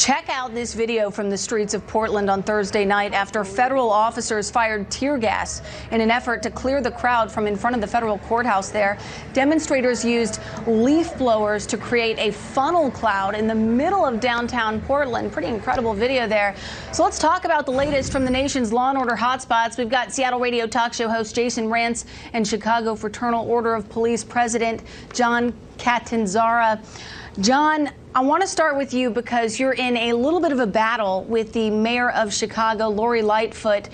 Check out this video from the streets of Portland on Thursday night after federal officers fired tear gas in an effort to clear the crowd from in front of the federal courthouse there. Demonstrators used leaf blowers to create a funnel cloud in the middle of downtown Portland. Pretty incredible video there. So let's talk about the latest from the nation's law and order hotspots. We've got Seattle radio talk show host Jason Rantz and Chicago Fraternal Order of Police President John Catanzara. John, I want to start with you because you're in a little bit of a battle with the mayor of Chicago, Lori Lightfoot.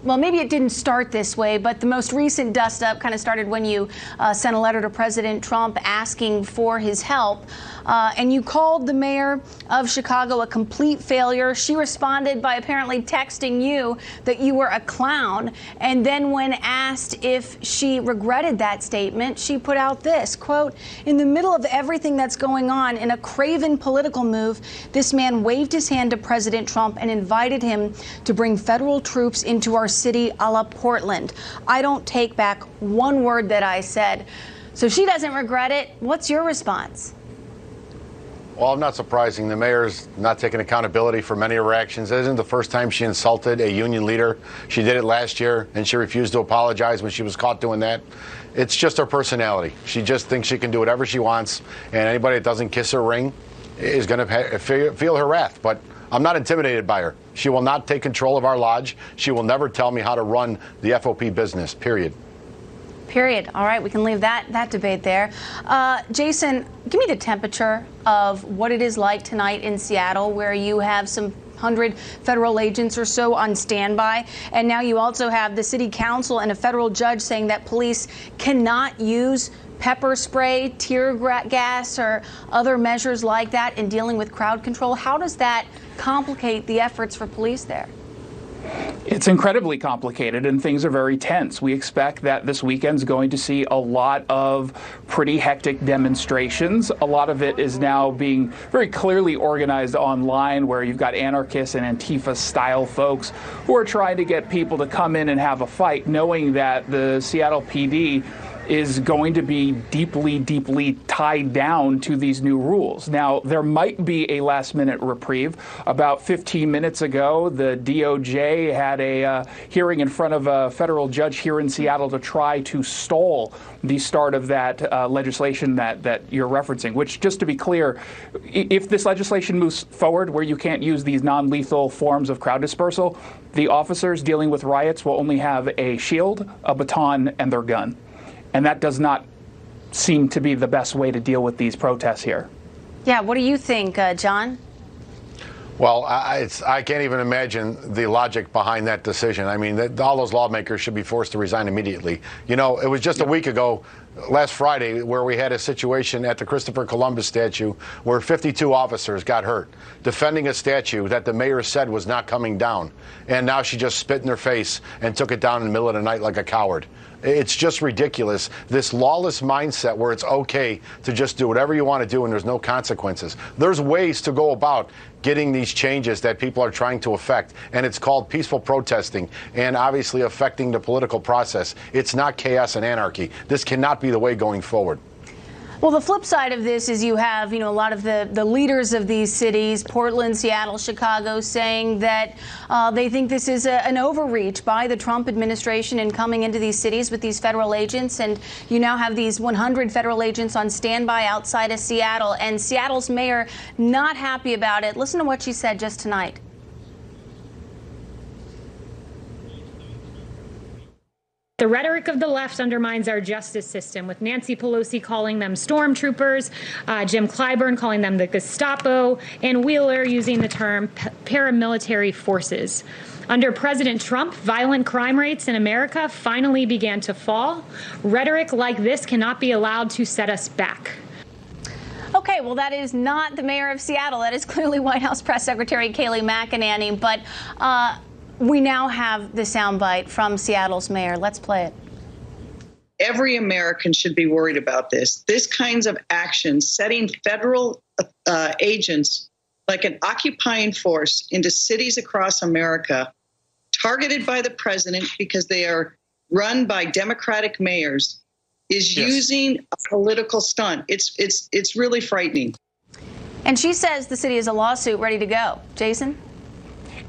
Well, maybe it didn't start this way, but the most recent dust up kind of started when you sent a letter to President Trump asking for his help. And you called the mayor of Chicago a complete failure. She responded by apparently texting you that you were a clown. And then when asked if she regretted that statement, she put out this, quote, "In the middle of everything that's going on in a craven political move, this man waved his hand to President Trump and invited him to bring federal troops into our city a la Portland. I don't take back one word that I said." So she doesn't regret it. What's your response? Well, I'm not surprising. The mayor's not taking accountability for many of her actions. It isn't the first time she insulted a union leader. She did it last year, and she refused to apologize when she was caught doing that. It's just her personality. She just thinks she can do whatever she wants, and anybody that doesn't kiss her ring is going to feel her wrath. But I'm not intimidated by her. She will not take control of our lodge. She will never tell me how to run the FOP business, period. Period. All right, we can leave that debate there. Jason, give me the temperature of what it is like tonight in Seattle, where you have some 100 federal agents or so on standby. And now you also have the city council and a federal judge saying that police cannot use pepper spray, tear gas, or other measures like that in dealing with crowd control. How does that complicate the efforts for police there? It's incredibly complicated, and things are very tense. We expect that this weekend's going to see a lot of pretty hectic demonstrations. A lot of it is now being very clearly organized online, where you've got anarchists and Antifa-style folks who are trying to get people to come in and have a fight, knowing that the Seattle PD is going to be deeply, deeply tied down to these new rules. Now, there might be a last-minute reprieve. About 15 minutes ago, the DOJ had a hearing in front of a federal judge here in Seattle to try to stall the start of that legislation that you're referencing, which, just to be clear, if this legislation moves forward where you can't use these non-lethal forms of crowd dispersal, the officers dealing with riots will only have a shield, a baton, and their gun. And that does not seem to be the best way to deal with these protests here. Yeah, what do you think, John? Well, I can't even imagine the logic behind that decision. I mean, all those lawmakers should be forced to resign immediately. You know, it was just a week ago, last Friday, where we had a situation at the Christopher Columbus statue where 52 officers got hurt defending a statue that the mayor said was not coming down. And now she just spit in their face and took it down in the middle of the night like a coward. It's just ridiculous, this lawless mindset where it's okay to just do whatever you want to do and there's no consequences. There's ways to go about getting these changes that people are trying to affect, and it's called peaceful protesting and obviously affecting the political process. It's not chaos and anarchy. This cannot be the way going forward. Well, the flip side of this is you have, a lot of the leaders of these cities, Portland, Seattle, Chicago, saying that they think this is an overreach by the Trump administration in coming into these cities with these federal agents. And you now have these 100 federal agents on standby outside of Seattle. And Seattle's mayor not happy about it. Listen to what she said just tonight. The rhetoric of the left undermines our justice system, with Nancy Pelosi calling them stormtroopers, Jim Clyburn calling them the Gestapo, and Wheeler using the term paramilitary forces. Under President Trump, violent crime rates in America finally began to fall. Rhetoric like this cannot be allowed to set us back. Okay, well, that is not the mayor of Seattle. That is clearly White House Press Secretary Kayleigh McEnany. But we now have the soundbite from Seattle's mayor. Let's play it. Every American should be worried about this. This kinds of action, setting federal agents like an occupying force into cities across America, targeted by the president because they are run by Democratic mayors, is using a political stunt. It's really frightening. And she says the city has a lawsuit ready to go. Jason?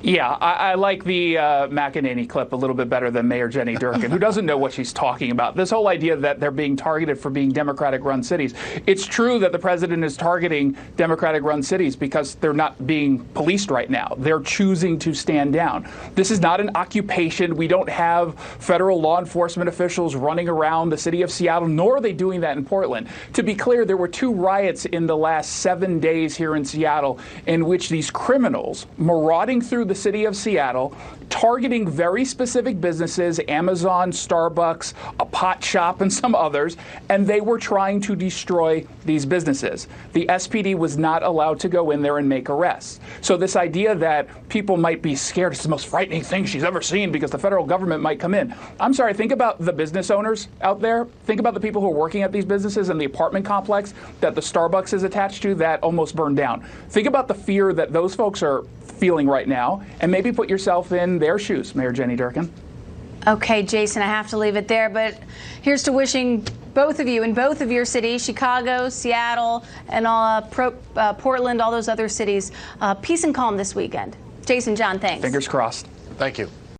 Yeah, I like the McEnany clip a little bit better than Mayor Jenny Durkan, who doesn't know what she's talking about. This whole idea that they're being targeted for being Democratic-run cities. It's true that the president is targeting Democratic-run cities because they're not being policed right now. They're choosing to stand down. This is not an occupation. We don't have federal law enforcement officials running around the city of Seattle, nor are they doing that in Portland. To be clear, there were 2 riots in the last 7 days here in Seattle in which these criminals marauding through the city of Seattle, targeting very specific businesses, Amazon, Starbucks, a pot shop, and some others, and they were trying to destroy these businesses. The SPD was not allowed to go in there and make arrests. So this idea that people might be scared, it's the most frightening thing she's ever seen because the federal government might come in. I'm sorry, think about the business owners out there. Think about the people who are working at these businesses and the apartment complex that the Starbucks is attached to that almost burned down. Think about the fear that those folks are feeling right now, and maybe put yourself in their shoes, Mayor Jenny Durkan. Okay, Jason, I have to leave it there, but here's to wishing both of you in both of your cities, Chicago, Seattle, and Portland, all those other cities, peace and calm this weekend. Jason, John, thanks. Fingers crossed. Thank you.